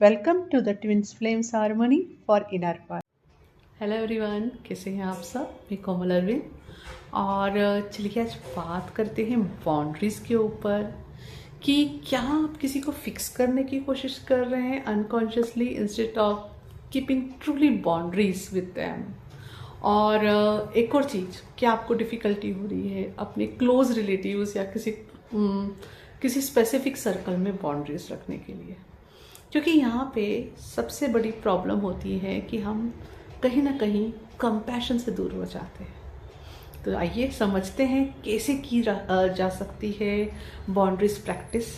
Welcome to the Twins Flames Harmony for Inner Path. Hello everyone, कैसे हैं आप सब? मैं कोमल अरविंद और चलिए आज बात करते हैं बाउंड्रीज़ के ऊपर कि क्या आप किसी को फिक्स करने की कोशिश कर रहे हैं unconsciously instead of keeping truly boundaries with them. और एक और चीज़, क्या आपको डिफ़िकल्टी हो रही है अपने क्लोज रिलेटिव्स या किसी स्पेसिफिक सर्कल में बाउंड्रीज रखने के लिए? क्योंकि यहाँ पे सबसे बड़ी प्रॉब्लम होती है कि हम कहीं ना कहीं कंपैशन से दूर हो जाते हैं। तो आइए समझते हैं कैसे की जा सकती है boundaries practice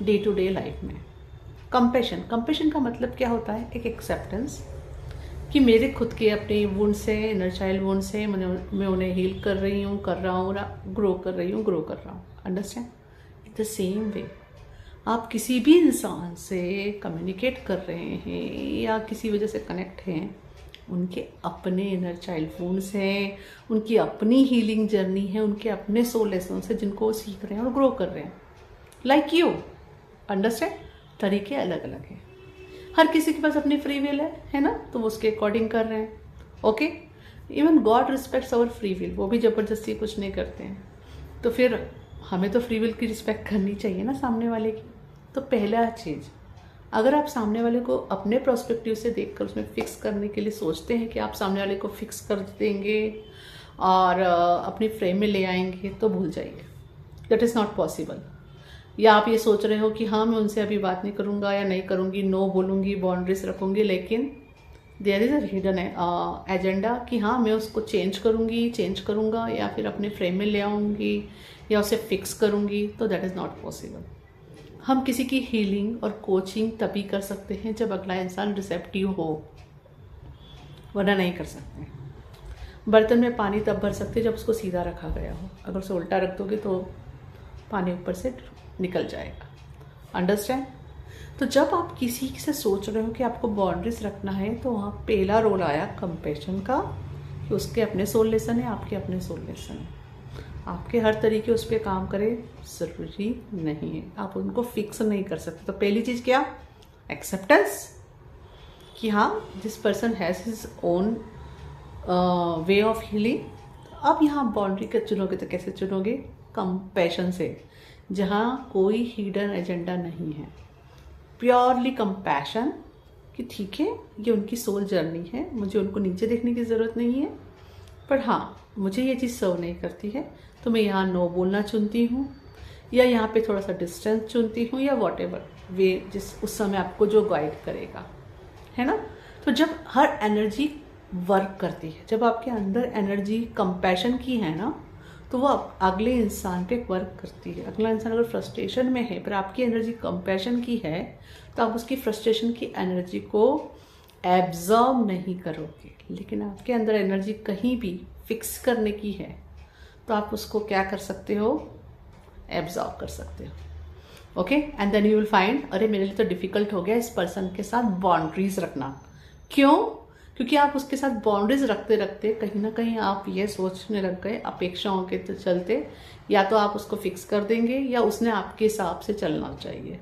day to day life में। कंपैशन का मतलब क्या होता है? एक एक्सेप्टेंस कि मेरे खुद के अपने वुंड्स है, इनर चाइल्ड वुंड्स है, मैं उन्हें हील कर रही हूँ, ग्रो कर रही हूँ। अंडरस्टैंड? द सेम वे आप किसी भी इंसान से कम्युनिकेट कर रहे हैं या किसी वजह से कनेक्ट हैं, उनके अपने इनर चाइल्ड वुंड्स हैं, उनकी अपनी हीलिंग जर्नी है, उनके अपने सोल लेसन्स हैं जिनको वो सीख रहे हैं और ग्रो कर रहे हैं। Like you, understand? तरीके अलग अलग हैं, हर किसी के पास अपनी फ्री विल है ना, तो वो उसके अकॉर्डिंग कर रहे हैं। Okay, even God respects our free will, वो भी ज़बरदस्ती कुछ नहीं करते हैं। तो फिर हमें तो फ्री विल की रिस्पेक्ट करनी चाहिए ना सामने वाले की। तो पहला चीज़, अगर आप सामने वाले को अपने पर्सपेक्टिव से देखकर उसमें फिक्स करने के लिए सोचते हैं कि आप सामने वाले को फिक्स कर देंगे और अपनी फ्रेम में ले आएंगे, तो भूल जाइए, दैट इज़ नॉट पॉसिबल। या आप ये सोच रहे हो कि हाँ मैं उनसे अभी बात नहीं करूँगा या नहीं करूँगी, नो बोलूँगी, बाउंड्रीज रखूँगी, लेकिन there is a hidden agenda कि हाँ मैं उसको चेंज करूँगा या फिर अपने फ्रेम में ले आऊँगी या उसे फिक्स करूँगी, तो दैट इज़ नॉट पॉसिबल। हम किसी की हीलिंग और कोचिंग तभी कर सकते हैं जब अगला इंसान रिसेप्टिव हो, वरना नहीं कर सकते। बर्तन में पानी तब भर सकते जब उसको सीधा रखा गया हो, अगर उसे उल्टा रख दोगे तो पानी ऊपर से निकल जाएगा। अंडरस्टैंड? तो जब आप किसी से सोच रहे हो कि आपको बाउंड्रीज रखना है, तो वहाँ पहला रोल आया कंपैशन का, कि उसके अपने सोल लेसन है, आपके अपने सोल लेसन है। आपके हर तरीके उस पर काम करे ज़रूरी नहीं है, आप उनको फिक्स नहीं कर सकते। तो पहली चीज़ क्या? एक्सेप्टेंस, कि हाँ this person has his own way of healing. अब यहाँ बाउंड्री का चुनोगे तो कैसे चुनोगे? कंपैशन से, जहाँ कोई हिडन एजेंडा नहीं है, प्योरली कंपैशन कि ठीक है ये उनकी सोल जर्नी है, मुझे उनको नीचे देखने की ज़रूरत नहीं है, पर हाँ मुझे ये चीज़ सर्व नहीं करती है, तो मैं यहाँ नो बोलना चुनती हूँ या यहाँ पे थोड़ा सा डिस्टेंस चुनती हूँ, या वॉट एवर वे जिस उस समय आपको जो गाइड करेगा, है ना। तो जब हर एनर्जी वर्क करती है, जब आपके अंदर एनर्जी कंपैशन की है ना, तो वो अगले इंसान पे वर्क करती है। अगला इंसान अगर फ्रस्ट्रेशन में है पर आपकी एनर्जी कंपैशन की है, तो आप उसकी फ्रस्ट्रेशन की एनर्जी को एब्जॉर्ब नहीं करोगे। लेकिन आपके अंदर एनर्जी कहीं भी फिक्स करने की है, तो आप उसको क्या कर सकते हो? एब्जॉर्ब कर सकते हो। Okay, and then you will find, अरे मेरे लिए तो डिफिकल्ट हो गया इस पर्सन के साथ बाउंड्रीज रखना। क्यों? क्योंकि आप उसके साथ बाउंड्रीज रखते रखते कहीं ना कहीं आप ये सोचने लग गए अपेक्षाओं के तो चलते, या तो आप उसको फिक्स कर देंगे या उसने आपके हिसाब से चलना चाहिए।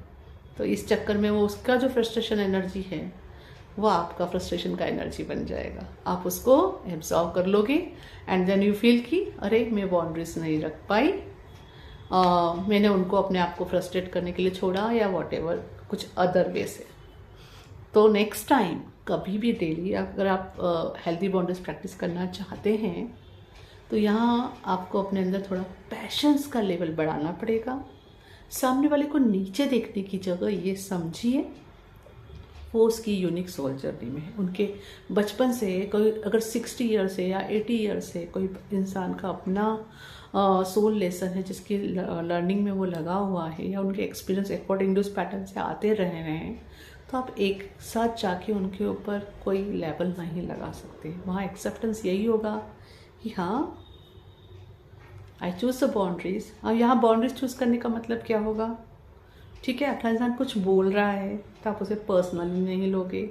तो इस चक्कर में वो उसका जो फ्रस्ट्रेशन एनर्जी है वो आपका फ्रस्ट्रेशन का एनर्जी बन जाएगा। आप उसको एब्जॉर्व कर लोगे एंड देन यू फील कि अरे मैं बाउंड्रीज नहीं रख पाई, मैंने उनको अपने आप को फ्रस्ट्रेट करने के लिए छोड़ा या वॉट एवर कुछ अदर वे से। तो नेक्स्ट टाइम कभी भी डेली अगर आप हेल्दी बाउंड्रीज प्रैक्टिस करना चाहते हैं, तो यहाँ आपको अपने अंदर थोड़ा पैशंस का लेवल बढ़ाना पड़ेगा। सामने वाले को नीचे देखने की जगह ये समझिए वो उसकी यूनिक सोल जर्नी में है। उनके बचपन से कोई अगर 60 ईयर से या 80 ईयर से कोई इंसान का अपना सोल लेसन है जिसकी लर्निंग में वो लगा हुआ है, या उनके एक्सपीरियंस अकॉर्डिंग टू उस पैटर्न से आते रहे हैं, तो आप एक साथ जाके उनके ऊपर कोई लेवल नहीं लगा सकते। वहाँ एक्सेप्टेंस यही होगा कि हाँ आई चूज़ द बाउंड्रीज। और यहाँ बाउंड्रीज चूज़ करने का मतलब क्या होगा? ठीक है, अगला इंसान कुछ बोल रहा है तो आप उसे पर्सनली नहीं लोगे,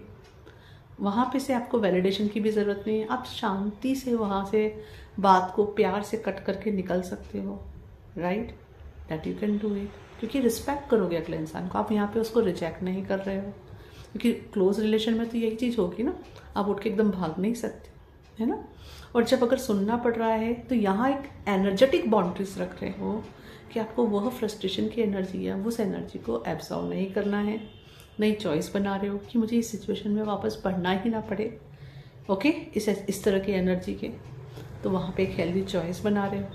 वहाँ पे से आपको वैलिडेशन की भी ज़रूरत नहीं है, आप शांति से वहाँ से बात को प्यार से कट करके निकल सकते हो। Right, that you can do it, क्योंकि रिस्पेक्ट करोगे अगले इंसान को, आप यहाँ पे उसको रिजेक्ट नहीं कर रहे हो, क्योंकि क्लोज रिलेशन में तो यही चीज़ होगी ना, आप उठ के एकदम भाग नहीं सकते, है ना। और जब अगर सुनना पड़ रहा है तो यहाँ एक एनर्जेटिक बाउंड्रीज रख रहे हो कि आपको वह फ्रस्ट्रेशन की एनर्जी है उस एनर्जी को एब्जॉर्व नहीं करना है। नई चॉइस बना रहे हो कि मुझे इस सिचुएशन में वापस पढ़ना ही ना पड़े, ओके, इस तरह की एनर्जी के, तो वहाँ पे एक हेल्दी चॉइस बना रहे हो।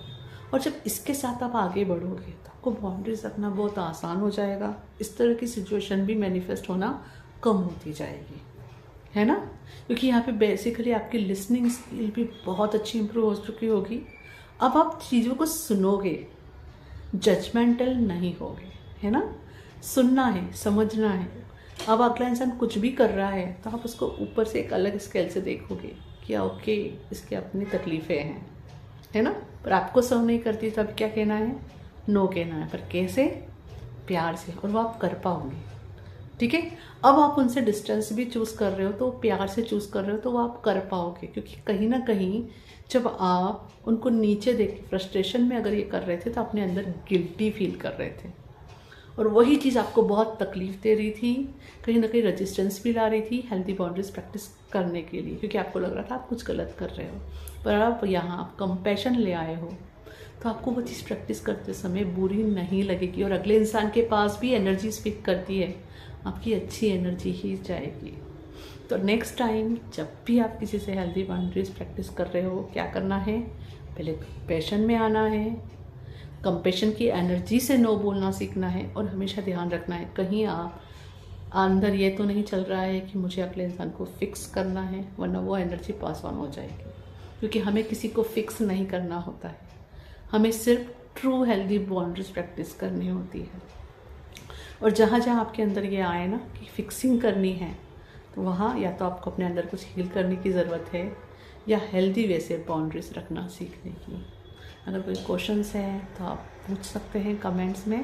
और जब इसके साथ आप आगे बढ़ोगे तो आपको बाउंड्रीज रखना बहुत आसान हो जाएगा। इस तरह की सिचुएशन भी मैनिफेस्ट होना कम होती जाएगी, है ना, क्योंकि यहाँ पे बेसिकली आपकी लिसनिंग स्किल भी बहुत अच्छी इंप्रूव हो चुकी होगी। अब आप चीज़ों को सुनोगे, जजमेंटल नहीं होगे, है ना। सुनना है, समझना है। अब अगला इंसान कुछ भी कर रहा है तो आप उसको ऊपर से एक अलग स्केल से देखोगे कि ओके, इसकी अपनी तकलीफ़ें हैं, है ना। पर आपको सर्व नहीं करती तो अब क्या कहना है, नो कहना है। पर कैसे, प्यार से, और वो आप कर पाओगे, ठीक है। अब आप उनसे डिस्टेंस भी चूज़ कर रहे हो तो प्यार से चूज़ कर रहे हो तो वो आप कर पाओगे, क्योंकि कहीं ना कहीं जब आप उनको नीचे देख फ्रस्ट्रेशन में अगर ये कर रहे थे तो अपने अंदर गिल्टी फील कर रहे थे, और वही चीज़ आपको बहुत तकलीफ दे रही थी, कहीं ना कहीं रेजिस्टेंस भी ला रही थी हेल्दी बाउंड्रीज प्रैक्टिस करने के लिए, क्योंकि आपको लग रहा था आप कुछ गलत कर रहे हो। पर आप यहाँ आप कंपैशन ले आए हो तो आपको वो चीज़ प्रैक्टिस करते समय बुरी नहीं लगेगी, और अगले इंसान के पास भी एनर्जी स्पीक करती है, आपकी अच्छी एनर्जी ही जाएगी। तो नेक्स्ट टाइम जब भी आप किसी से हेल्दी बाउंड्रीज प्रैक्टिस कर रहे हो, क्या करना है, पहले पैशन में आना है, कंपैशन की एनर्जी से नो बोलना सीखना है, और हमेशा ध्यान रखना है कहीं आप अंदर ये तो नहीं चल रहा है कि मुझे अगले इंसान को फिक्स करना है, वरना वो एनर्जी पास ऑन हो जाएगी। क्योंकि हमें किसी को फिक्स नहीं करना होता है, हमें सिर्फ ट्रू हेल्दी बाउंड्रीज प्रैक्टिस करनी होती है। और जहाँ जहाँ आपके अंदर ये आए ना कि फिक्सिंग करनी है, तो वहाँ या तो आपको अपने अंदर कुछ हील करने की ज़रूरत है, या हेल्दी वे से बाउंड्रीज रखना सीखने की। अगर कोई क्वेश्चंस हैं तो आप पूछ सकते हैं कमेंट्स में।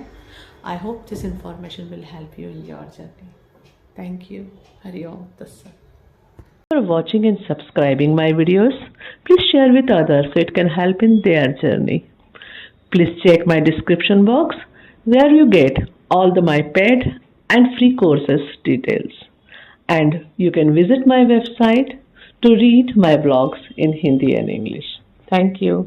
I hope this information will help you in your journey. Thank you. Hari Om तत्सत। For watching and subscribing my videos, please share with others so it can help in their journey. Please check my description box where you get all the my paid and free courses details. And you can visit my website to read my blogs in Hindi and English. Thank you.